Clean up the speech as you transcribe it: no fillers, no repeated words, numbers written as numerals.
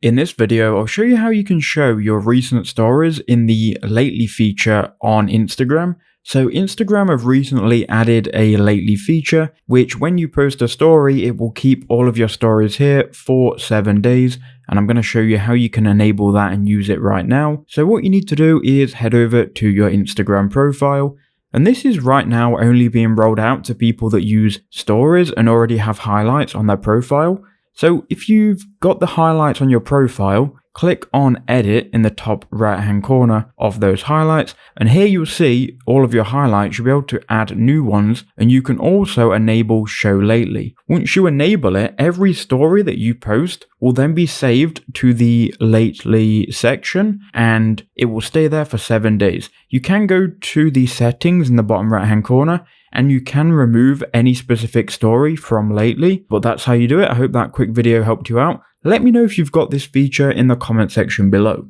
In this video, I'll show you how you can show your recent stories in the Lately feature on Instagram. So Instagram have recently added a Lately feature, which when you post a story, it will keep all of your stories here for 7 days. And I'm going to show you how you can enable that and use it right now. So what you need to do is head over to your Instagram profile. And this is right now only being rolled out to people that use stories and already have highlights on their profile. So if you've got the highlights on your profile, click on edit in the top right hand corner of those highlights, and here you'll see all of your highlights. You'll be able to add new ones, and you can also enable show lately. Once you enable it, every story that you post will then be saved to the lately section, and it will stay there for 7 days. You can go to the settings in the bottom right hand corner, and you can remove any specific story from lately, but that's how you do it. I hope that quick video helped you out. Let me know if you've got this feature in the comment section below.